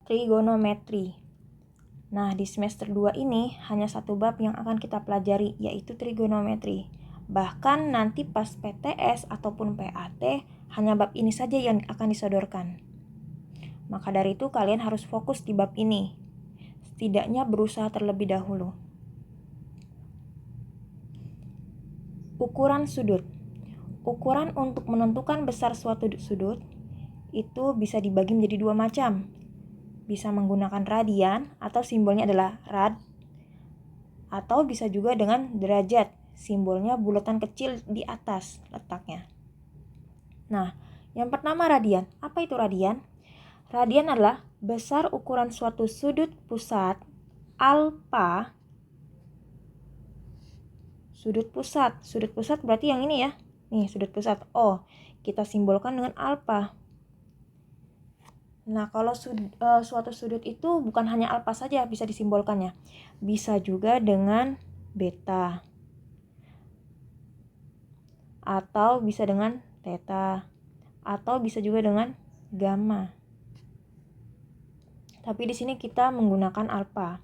trigonometri. Nah, di semester 2 ini hanya satu bab yang akan kita pelajari, yaitu trigonometri. Bahkan nanti pas PTS ataupun PAT, hanya bab ini saja yang akan disodorkan. Maka dari itu kalian harus fokus di bab ini. Setidaknya berusaha terlebih dahulu. Ukuran sudut. Ukuran untuk menentukan besar suatu sudut itu bisa dibagi menjadi dua macam. Bisa menggunakan radian atau simbolnya adalah rad, atau bisa juga dengan derajat, simbolnya bulatan kecil di atas letaknya. Nah, yang pertama radian. Apa itu radian? Radian adalah besar ukuran suatu sudut pusat alfa. Sudut pusat berarti yang ini ya. Nih, sudut pusat O. Kita simbolkan dengan alfa. Nah, kalau suatu sudut itu bukan hanya alfa saja bisa disimbolkannya. Bisa juga dengan beta. Atau bisa dengan theta. Atau bisa juga dengan gamma. Tapi di sini kita menggunakan alfa.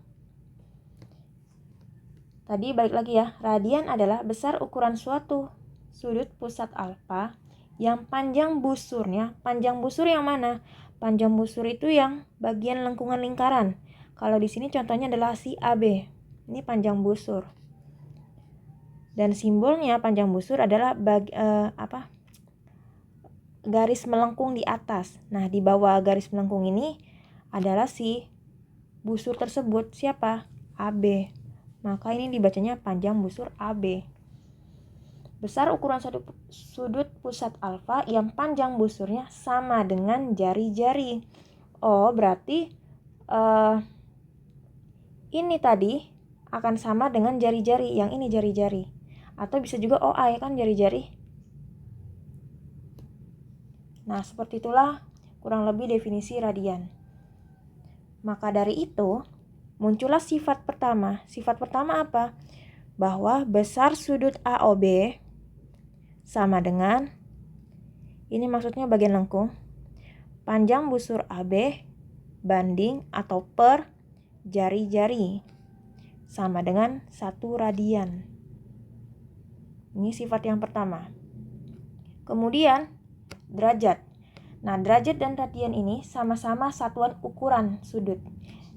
Tadi balik lagi ya, radian adalah besar ukuran suatu sudut pusat alfa yang panjang busurnya. Panjang busur yang mana? Panjang busur itu yang bagian lengkungan lingkaran. Kalau di sini contohnya adalah si AB. Ini panjang busur. Dan simbolnya panjang busur adalah garis melengkung di atas. Nah, di bawah garis melengkung ini adalah si busur tersebut. Siapa? AB. Maka ini dibacanya panjang busur AB. Besar ukuran sudut pusat alfa yang panjang busurnya sama dengan jari-jari. Oh, berarti ini tadi akan sama dengan jari-jari. Yang ini jari-jari. Atau bisa juga OA ya kan jari-jari. Nah, seperti itulah kurang lebih definisi radian. Maka dari itu, muncullah sifat pertama. Sifat pertama apa? Bahwa besar sudut AOB sama dengan, ini maksudnya bagian lengkung, panjang busur AB banding atau per jari-jari sama dengan 1 radian. Ini sifat yang pertama. Kemudian derajat. Nah, derajat dan radian ini sama-sama satuan ukuran sudut,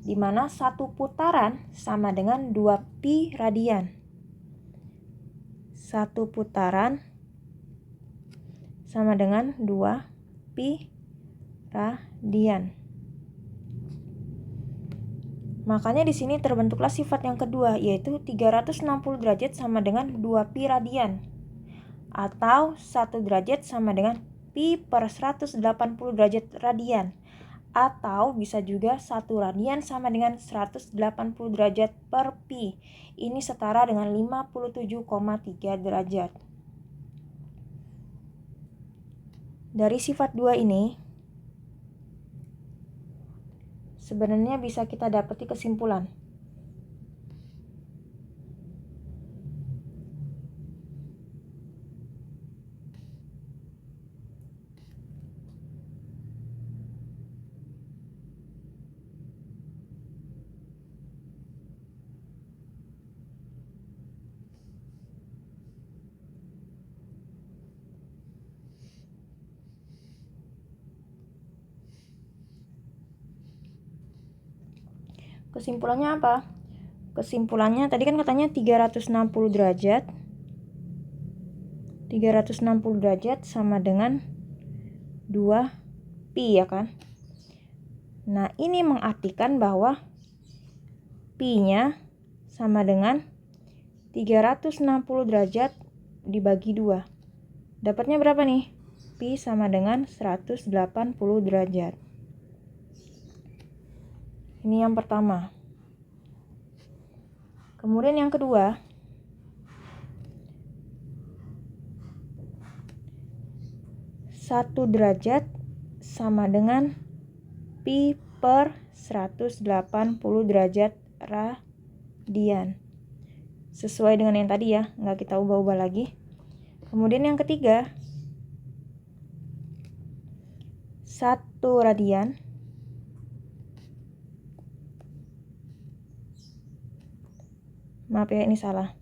di mana 1 putaran sama dengan 2 pi radian. 1 putaran sama dengan 2 pi radian. Makanya di sini terbentuklah sifat yang kedua, yaitu 360 derajat sama dengan 2 pi radian. Atau 1 derajat sama dengan pi per 180 derajat radian. Atau bisa juga 1 radian sama dengan 180 derajat per pi. Ini setara dengan 57,3 derajat. Dari sifat 2 ini, sebenarnya bisa kita dapati kesimpulan. Kesimpulannya apa? Kesimpulannya tadi kan katanya 360 derajat. 360 derajat sama dengan 2 pi ya kan? Nah, ini mengartikan bahwa pi-nya sama dengan 360 derajat dibagi 2. Dapatnya berapa nih? Pi sama dengan 180 derajat. Ini yang pertama. Kemudian yang kedua, 1 derajat sama dengan pi per 180 derajat radian. Sesuai dengan yang tadi ya, nggak kita ubah-ubah lagi. Kemudian yang ketiga, 1 radian Maaf ya, ini salah.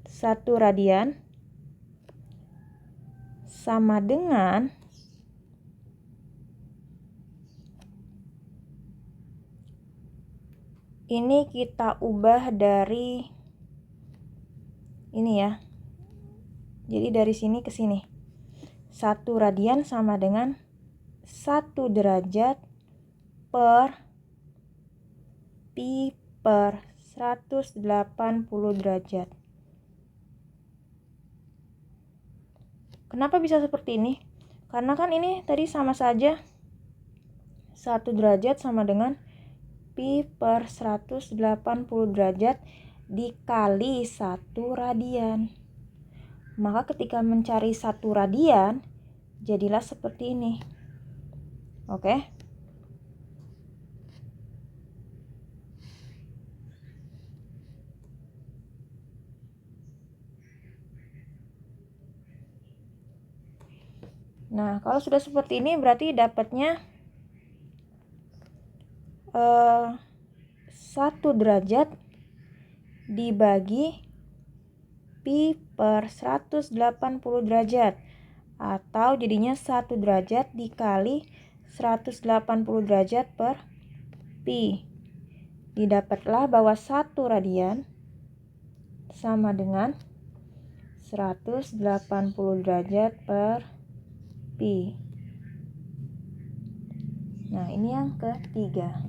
1 radian sama dengan ini kita ubah dari ini ya. Jadi dari sini ke sini. 1 radian sama dengan 1 derajat per pi per 180 derajat. Kenapa bisa seperti ini? Karena kan ini tadi sama saja 1 derajat sama dengan pi per 180 derajat dikali 1 radian. Maka ketika mencari 1 radian, jadilah seperti ini. Oke? Nah, kalau sudah seperti ini berarti dapatnya 1 derajat dibagi pi per 180 derajat, atau jadinya 1 derajat dikali 180 derajat per pi. Didapatlah bahwa 1 radian sama dengan 180 derajat per pi. Nah, ini yang ketiga.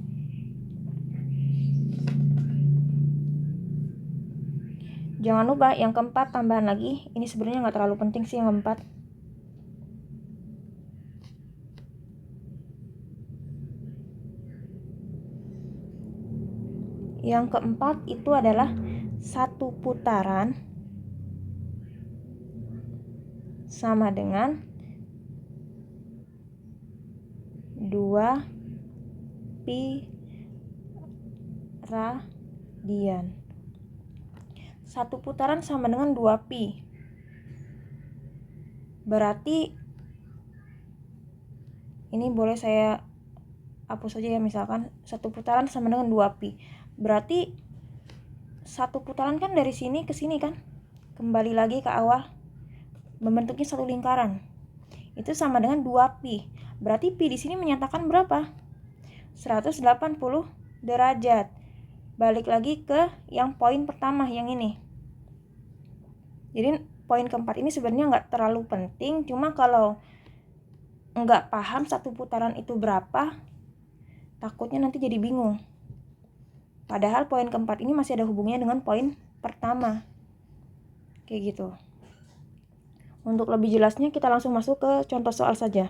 Jangan lupa yang keempat tambahan lagi. Ini sebenarnya nggak terlalu penting sih yang keempat. Yang keempat itu adalah 1 putaran sama dengan 2 pi radian. 1 putaran sama dengan 2 pi. Berarti ini boleh saya hapus saja ya, misalkan 1 putaran sama dengan 2 pi. Berarti 1 putaran kan dari sini ke sini kan? Kembali lagi ke awal. Membentuknya 1 lingkaran. Itu sama dengan 2 pi. Berarti pi di sini menyatakan berapa? 180 derajat. Balik lagi ke yang poin pertama, yang ini. Jadi poin keempat ini sebenarnya nggak terlalu penting, cuma kalau nggak paham 1 putaran itu berapa, takutnya nanti jadi bingung. Padahal poin keempat ini masih ada hubungannya dengan poin pertama. Kayak gitu. Untuk lebih jelasnya kita langsung masuk ke contoh soal saja.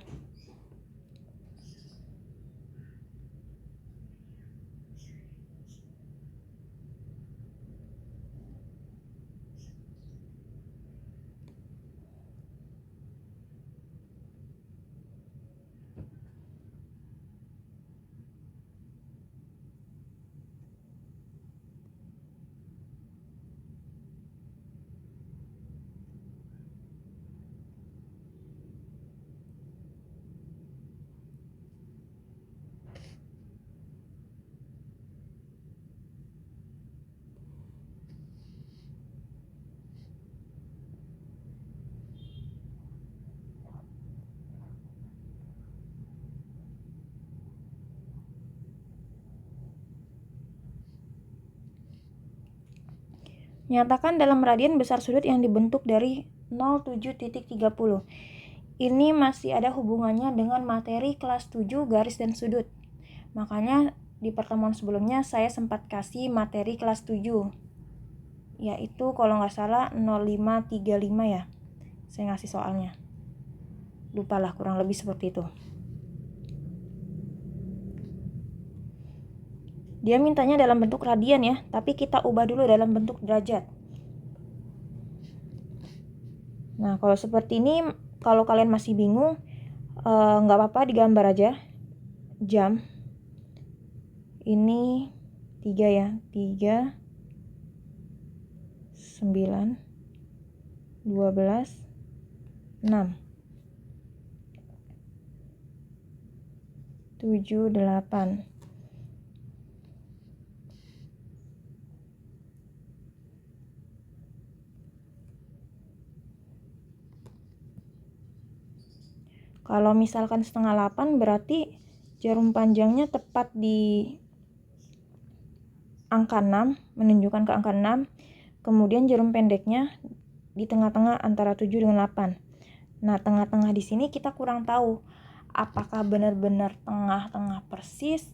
Nyatakan dalam radian besar sudut yang dibentuk dari 07.30. Ini masih ada hubungannya dengan materi kelas 7 garis dan sudut. Makanya di pertemuan sebelumnya saya sempat kasih materi kelas 7. Yaitu kalau nggak salah 0535 ya. Saya ngasih soalnya. Lupalah, kurang lebih seperti itu. Dia mintanya dalam bentuk radian ya, tapi kita ubah dulu dalam bentuk derajat. Nah, kalau seperti ini, kalau kalian masih bingung, nggak apa-apa digambar aja. Jam. Ini 3 ya, 3, 9, 12, 6, 7, 8. Kalau misalkan setengah 8 berarti jarum panjangnya tepat di angka 6, menunjukkan ke angka 6. Kemudian jarum pendeknya di tengah-tengah antara 7 dengan 8. Nah, tengah-tengah di sini kita kurang tahu apakah benar-benar tengah-tengah persis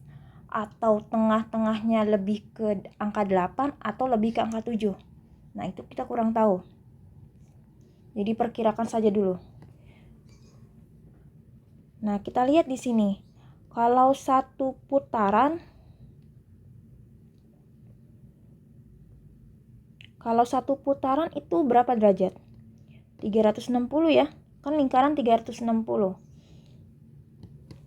atau tengah-tengahnya lebih ke angka 8 atau lebih ke angka 7. Nah, itu kita kurang tahu. Jadi perkirakan saja dulu. Nah, kita lihat di sini. Kalau satu putaran itu berapa derajat? 360 ya. Kan lingkaran 360.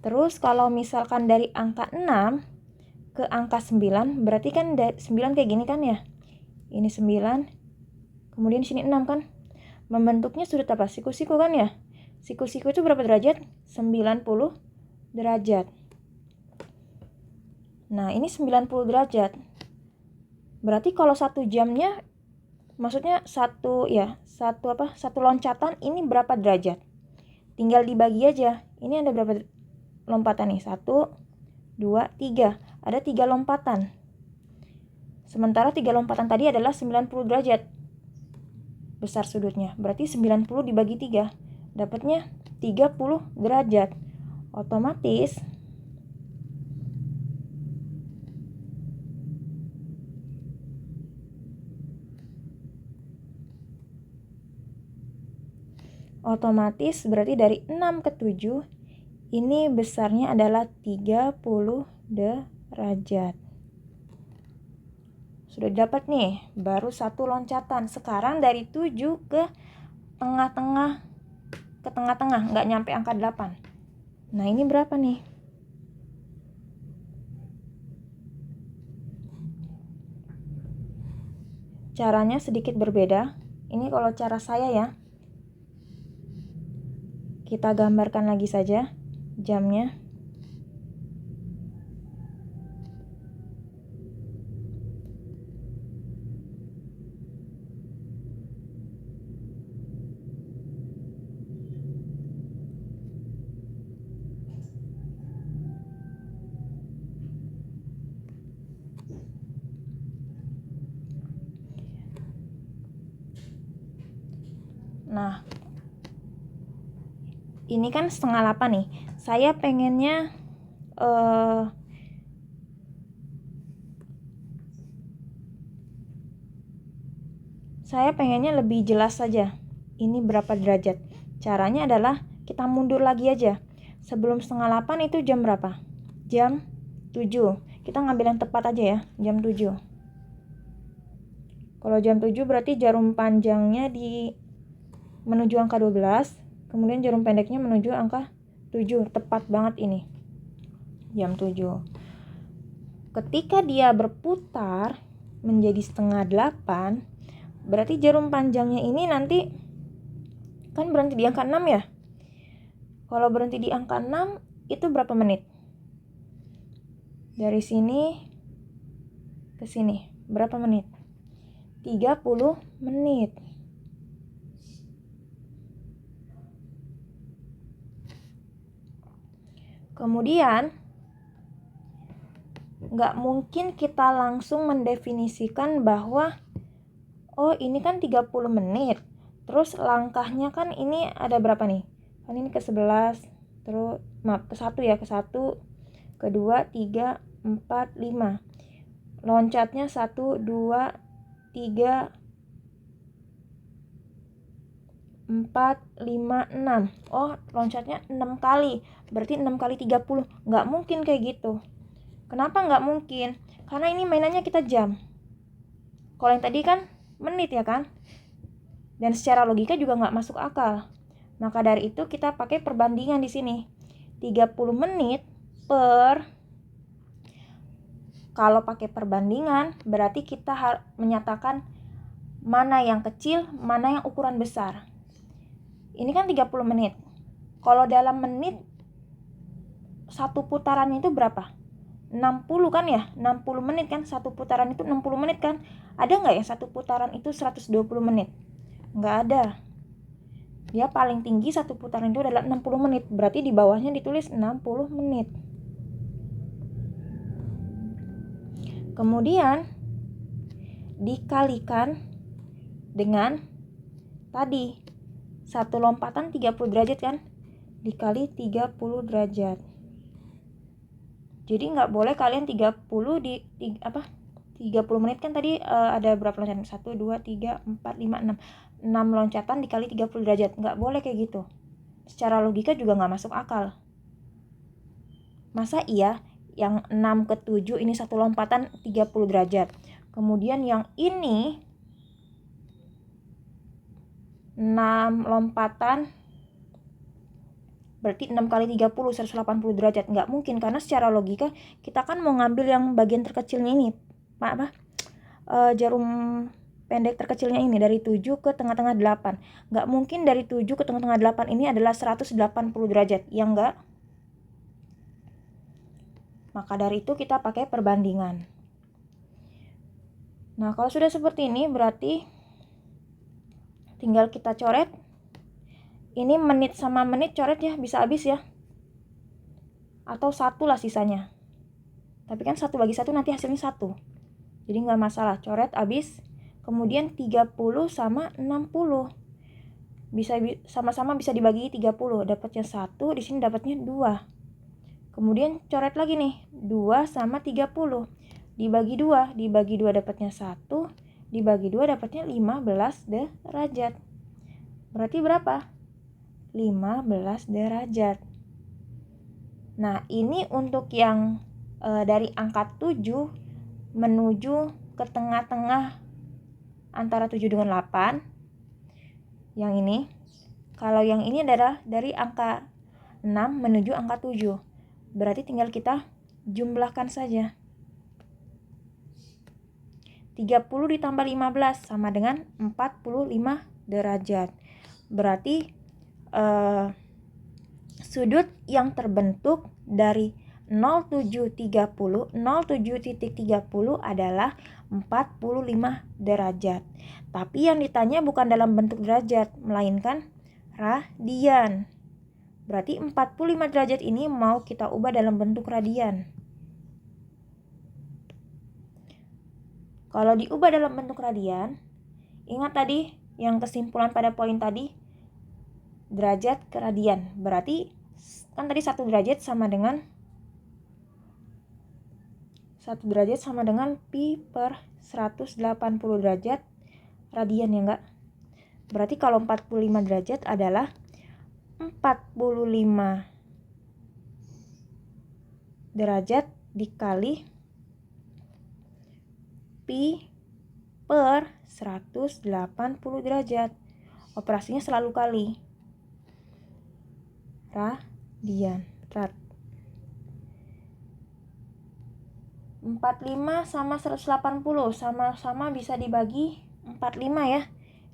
Terus kalau misalkan dari angka 6 ke angka 9, berarti kan 9 kayak gini kan ya. Ini 9. Kemudian di sini 6 kan. Membentuknya sudut apa? Siku-siku kan ya. Siku-siku itu berapa derajat? 90 derajat. Nah, ini 90 derajat. Berarti kalau 1 jamnya, maksudnya satu loncatan ini berapa derajat? Tinggal dibagi aja. Ini ada berapa lompatan nih? 1, 2, 3. Ada 3 lompatan. Sementara 3 lompatan tadi adalah 90 derajat besar sudutnya. Berarti 90 dibagi 3. Dapatnya 30 derajat. Otomatis berarti dari 6 ke 7 ini besarnya adalah 30 derajat. Sudah dapat nih, baru satu loncatan. Sekarang dari 7 ke tengah-tengah, nggak nyampe angka 8. Nah, ini berapa nih? Caranya sedikit berbeda. Ini kalau cara saya ya. Kita gambarkan lagi saja jamnya. Nah, ini kan setengah 8 nih. Saya pengennya lebih jelas saja. Ini berapa derajat? Caranya adalah kita mundur lagi aja. Sebelum setengah 8 itu jam berapa? Jam 7. Kita ngambil yang tepat aja ya, jam 7. Kalau jam 7 berarti jarum panjangnya menuju angka 12, kemudian jarum pendeknya menuju angka 7. Tepat banget ini. Jam 7. Ketika dia berputar menjadi setengah 8, berarti jarum panjangnya ini nanti kan berhenti di angka 6 ya. Kalau berhenti di angka 6 itu berapa menit? Dari sini ke sini berapa menit? 30 menit. Kemudian nggak mungkin kita langsung mendefinisikan bahwa oh ini kan 30 menit. Terus langkahnya kan ini ada berapa nih? Kan ini ke 11, terus ke 1 ya, ke 1, ke 2, 3, 4, 5. Loncatnya 1, 2, 3, 4, 5, 6. Oh, loncatnya 6 kali. Berarti 6 kali 30. Nggak mungkin kayak gitu. Kenapa nggak mungkin? Karena ini mainannya kita jam. Kalau yang tadi kan menit ya kan? Dan secara logika juga nggak masuk akal. Maka dari itu kita pakai perbandingan di sini. 30 menit per, kalau pakai perbandingan berarti kita menyatakan mana yang kecil, mana yang ukuran besar. Ini kan 30 menit. Kalau dalam menit, satu putaran itu berapa? 60 kan ya? 60 menit kan? Satu putaran itu 60 menit kan? Ada nggak yang satu putaran itu 120 menit? Nggak ada. Dia paling tinggi satu putaran itu adalah 60 menit. Berarti di bawahnya ditulis 60 menit. Kemudian dikalikan dengan tadi satu lompatan 30 derajat kan, dikali 30 derajat. Jadi nggak boleh kalian 30 menit kan tadi ada berapa loncatan? 1, 2, 3, 4, 5, 6 loncatan dikali 30 derajat. Nggak boleh kayak gitu. Secara logika juga nggak masuk akal. Masa iya yang 6 ke 7 ini satu lompatan 30 derajat. Kemudian yang ini 6 lompatan berarti 6 kali 30 180 derajat. Nggak mungkin, karena secara logika kita kan mau ngambil yang bagian terkecilnya ini, jarum pendek terkecilnya ini dari 7 ke tengah-tengah 8. Nggak mungkin dari 7 ke tengah-tengah 8 ini adalah 180 derajat, ya enggak? Maka dari itu kita pakai perbandingan. Nah, kalau sudah seperti ini berarti tinggal kita coret. Ini menit sama menit coret ya, bisa habis ya. Atau 1 lah sisanya. Tapi kan 1 bagi 1 nanti hasilnya 1. Jadi nggak masalah, coret habis. Kemudian 30 sama 60. Bisa sama-sama bisa dibagi 30, dapatnya 1, di sini dapatnya 2. Kemudian coret lagi nih, 2 sama 30. Dibagi 2 dapatnya 1, dibagi 2 dapatnya 15 derajat. Berarti berapa? 15 derajat. Nah, ini untuk yang dari angka 7 menuju ke tengah-tengah antara 7 dengan 8. Yang ini. Kalau yang ini adalah dari angka 6 menuju angka 7. Berarti tinggal kita jumlahkan saja. 30 ditambah 15 sama dengan 45 derajat. Berarti sudut yang terbentuk dari 07.30 adalah 45 derajat. Tapi yang ditanya bukan dalam bentuk derajat, melainkan radian. Berarti 45 derajat ini mau kita ubah dalam bentuk radian. Kalau diubah dalam bentuk radian, ingat tadi yang kesimpulan pada poin tadi, derajat ke radian. Berarti kan tadi 1 derajat sama dengan pi per 180 derajat radian, ya enggak? Berarti kalau 45 derajat adalah 45 derajat dikali pi per 180 derajat. Operasinya selalu kali. Radian. 45 sama 180 sama-sama bisa dibagi 45 ya.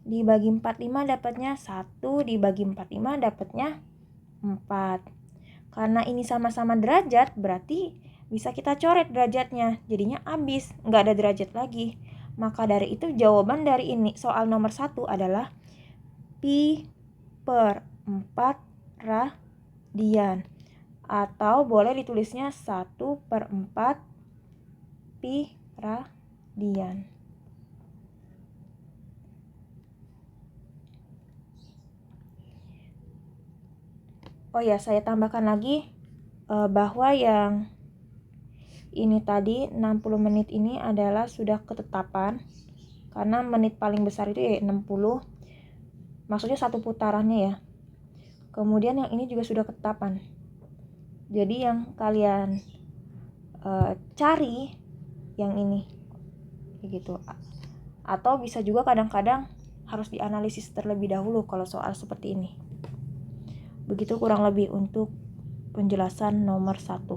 Dibagi 45 dapatnya 1, dibagi 45 dapatnya 4. Karena ini sama-sama derajat, berarti bisa kita coret derajatnya. Jadinya habis, nggak ada derajat lagi. Maka dari itu jawaban dari ini soal nomor 1 adalah pi per 4 radian. Atau boleh ditulisnya 1 per 4 pi radian. Oh ya, saya tambahkan lagi bahwa yang ini tadi 60 menit ini adalah sudah ketetapan. Karena menit paling besar itu ya 60. Maksudnya satu putarannya ya. Kemudian yang ini juga sudah ketetapan. Jadi yang kalian cari yang ini gitu. Atau bisa juga kadang-kadang harus dianalisis terlebih dahulu kalau soal seperti ini. Begitu kurang lebih untuk penjelasan nomor 1.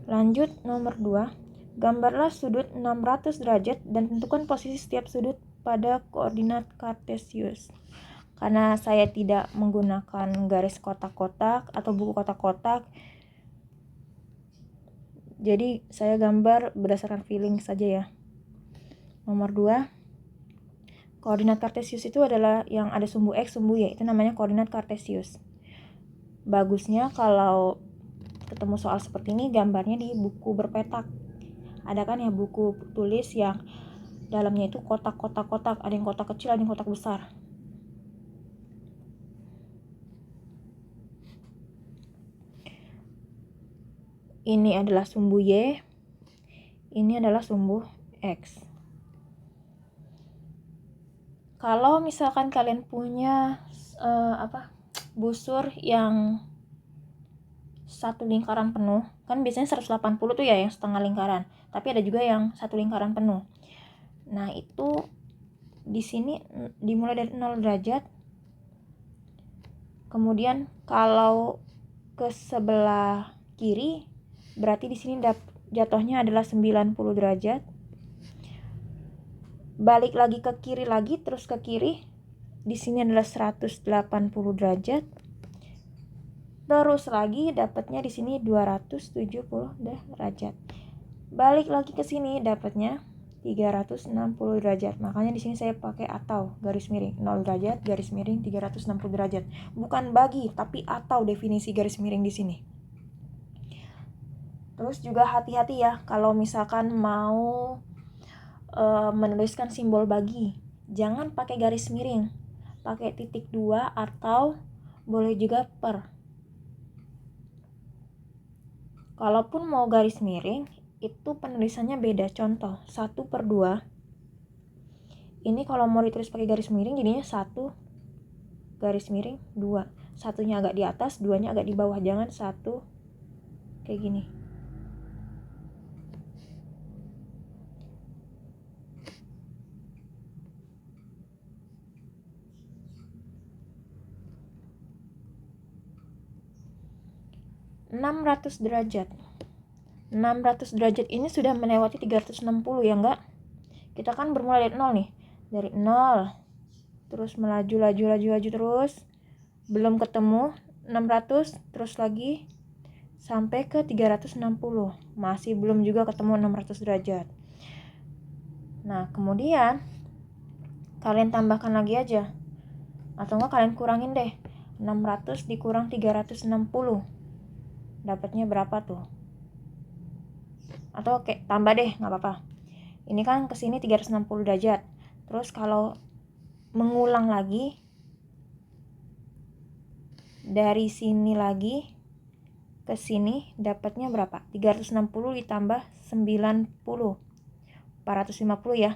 Lanjut nomor 2. Gambarlah sudut 600 derajat dan tentukan posisi setiap sudut pada koordinat kartesius. Karena saya tidak menggunakan garis kotak-kotak atau buku kotak-kotak, jadi saya gambar berdasarkan feeling saja ya. Nomor 2, koordinat kartesius itu adalah yang ada sumbu X, sumbu Y, itu namanya koordinat kartesius. Bagusnya kalau ketemu soal seperti ini gambarnya di buku berpetak. Ada kan ya buku tulis yang dalamnya itu kotak-kotak-kotak, ada yang kotak kecil, ada yang kotak besar. Ini adalah sumbu Y, ini adalah sumbu X. Kalau misalkan kalian punya busur yang satu lingkaran penuh, kan biasanya 180 tuh ya yang setengah lingkaran, tapi ada juga yang satu lingkaran penuh. Nah, itu di sini dimulai dari 0 derajat. Kemudian kalau ke sebelah kiri berarti di sini jatuhnya adalah 90 derajat. Balik lagi ke kiri lagi, terus ke kiri. Di sini adalah 180 derajat. Terus lagi dapatnya di sini 270 derajat. Balik lagi ke sini dapatnya 360 derajat. Makanya di sini saya pakai atau garis miring 0 derajat garis miring 360 derajat. Bukan bagi, tapi atau definisi garis miring di sini. Terus juga hati-hati ya kalau misalkan mau menuliskan simbol bagi, jangan pakai garis miring, pakai titik 2 atau boleh juga per. Kalaupun mau garis miring itu penulisannya beda. Contoh 1/2. Ini kalau mau ditulis pakai garis miring jadinya 1 garis miring 2. Satunya agak di atas, duanya agak di bawah. Jangan 1 kayak gini. (600 derajat). 600 derajat ini sudah melewati 360 ya enggak? Kita kan bermula dari 0 nih. Dari 0. Terus melaju terus. Belum ketemu 600, terus lagi sampai ke 360. Masih belum juga ketemu 600 derajat. Nah, kemudian kalian tambahkan lagi aja. Atau enggak kalian kurangin deh. 600 dikurang 360. Dapatnya berapa tuh? Atau oke, tambah deh, nggak apa-apa. Ini kan kesini 360 derajat. Terus kalau mengulang lagi dari sini lagi ke sini dapatnya berapa? 360 ditambah 90. 450 ya.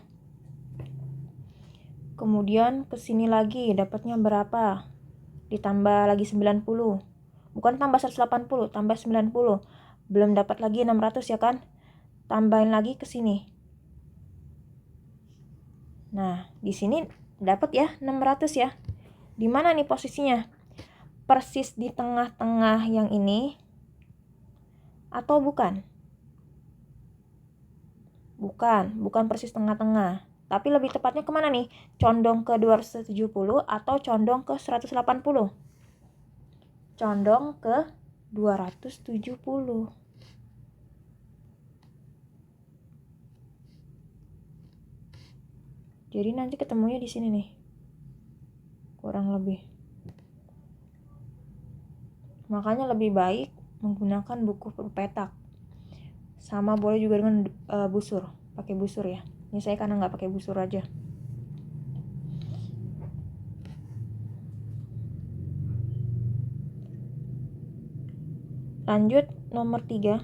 Kemudian ke sini lagi dapatnya berapa? Ditambah lagi 90. Bukan tambah 180, tambah 90. Belum dapat lagi 600 ya kan? Tambahin lagi ke sini. Nah, di sini dapat ya 600 ya. Di mana nih posisinya? Persis di tengah-tengah yang ini atau bukan? Bukan persis tengah-tengah. Tapi lebih tepatnya kemana nih? Condong ke 270 atau condong ke 180? Condong ke 270. Jadi nanti ketemunya di sini nih. Kurang lebih. Makanya lebih baik menggunakan buku berpetak. Sama boleh juga dengan busur. Pakai busur ya. Ini saya karena nggak pakai busur aja. Lanjut nomor 3.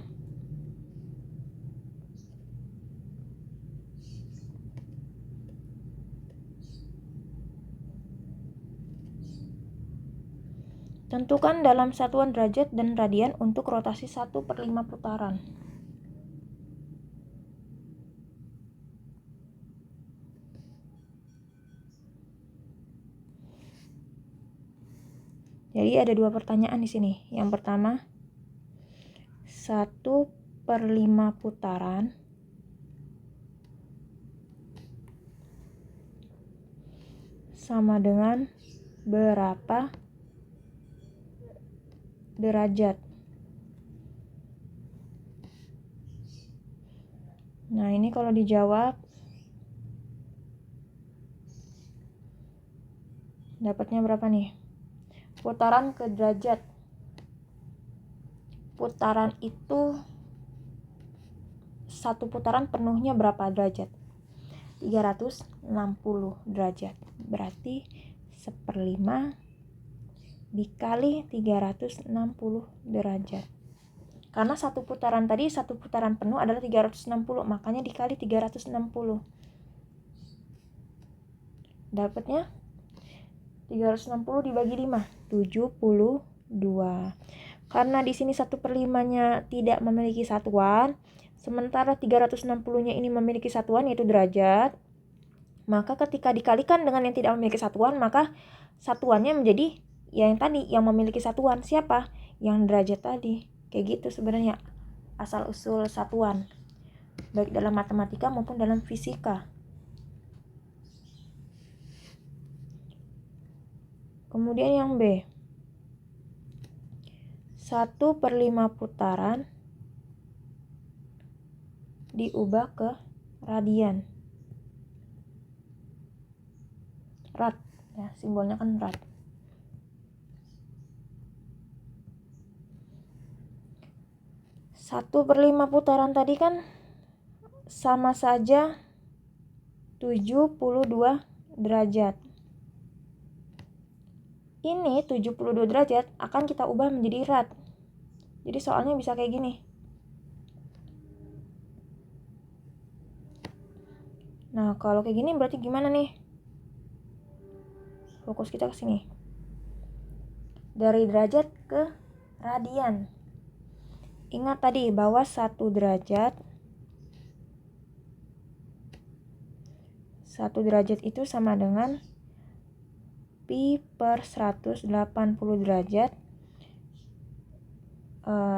Tentukan dalam satuan derajat dan radian untuk rotasi 1/5 putaran. Jadi ada 2 pertanyaan di sini. Yang pertama, 1/5 putaran sama dengan berapa derajat. Nah, ini kalau dijawab dapatnya berapa nih? Putaran ke derajat. Putaran itu satu putaran penuhnya berapa derajat? 360 derajat. Berarti 1/5 dikali 360 derajat. Karena satu putaran penuh adalah 360, makanya dikali 360. Dapatnya 360 dibagi 5, 72. Karena di sini 1/5-nya tidak memiliki satuan, sementara 360-nya ini memiliki satuan yaitu derajat, maka ketika dikalikan dengan yang tidak memiliki satuan, maka satuannya menjadi yang tadi, yang memiliki satuan. Siapa? Yang derajat tadi. Kayak gitu sebenarnya asal-usul satuan, baik dalam matematika maupun dalam fisika. Kemudian yang B, 1/5 putaran diubah ke radian. Rad, ya, simbolnya kan rad. Satu per 5 putaran tadi kan sama saja 72 derajat. Ini 72 derajat akan kita ubah menjadi rad. Jadi soalnya bisa kayak gini. Nah, kalau kayak gini berarti gimana nih? Fokus kita ke sini. Dari derajat ke radian. Ingat tadi bahwa 1 derajat itu sama dengan pi per 180 derajat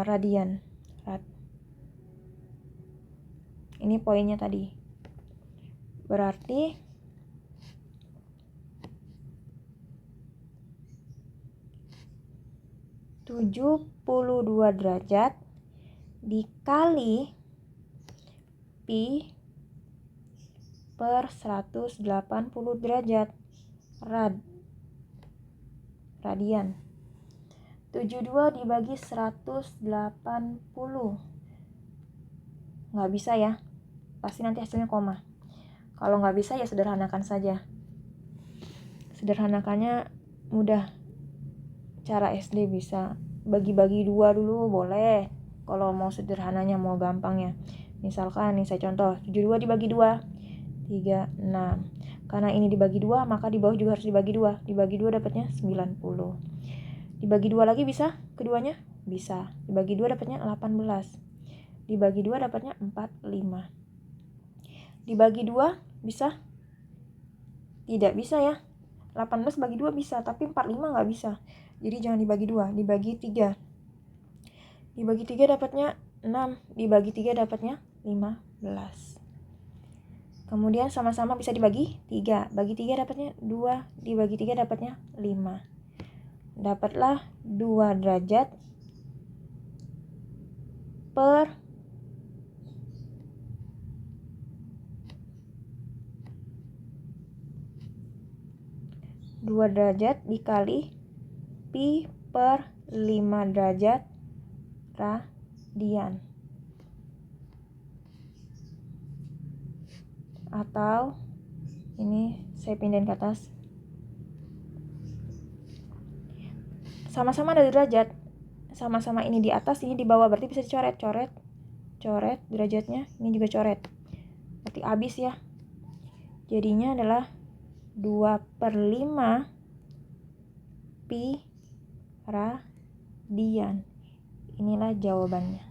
radian. Rad. Ini poinnya tadi. Berarti (72 derajat dikali pi per 180 derajat radian. 72 dibagi 180 nggak bisa ya, pasti nanti hasilnya koma. Kalau nggak bisa ya sederhanakan saja. Sederhanakannya mudah. Cara SD bisa bagi-bagi 2 dulu boleh. Kalau mau sederhananya, mau gampangnya. Misalkan nih saya contoh, 72 dibagi 2, 36. Karena ini dibagi 2, maka di bawah juga harus dibagi 2. Dibagi 2 dapatnya 90. Dibagi 2 lagi bisa keduanya? Bisa. Dibagi 2 dapatnya 18. Dibagi 2 dapatnya 45. Dibagi 2 bisa? Tidak bisa ya. 18 bagi 2 bisa, tapi 45 nggak bisa. Jadi jangan dibagi 2, dibagi 3. Dibagi 3 dapatnya 6, dibagi 3 dapatnya 15. Kemudian sama-sama bisa dibagi 3. Bagi 3 dapatnya 2, dibagi 3 dapatnya 5. Dapatlah 2 derajat per 2 derajat dikali pi per 5 derajat radian. Atau ini saya pindahin ke atas. Sama-sama ada derajat. Sama-sama ini di atas, ini di bawah, berarti bisa dicoret. Coret derajatnya, ini juga coret. Berarti habis ya. Jadinya adalah 2/5 pi radian. Inilah jawabannya.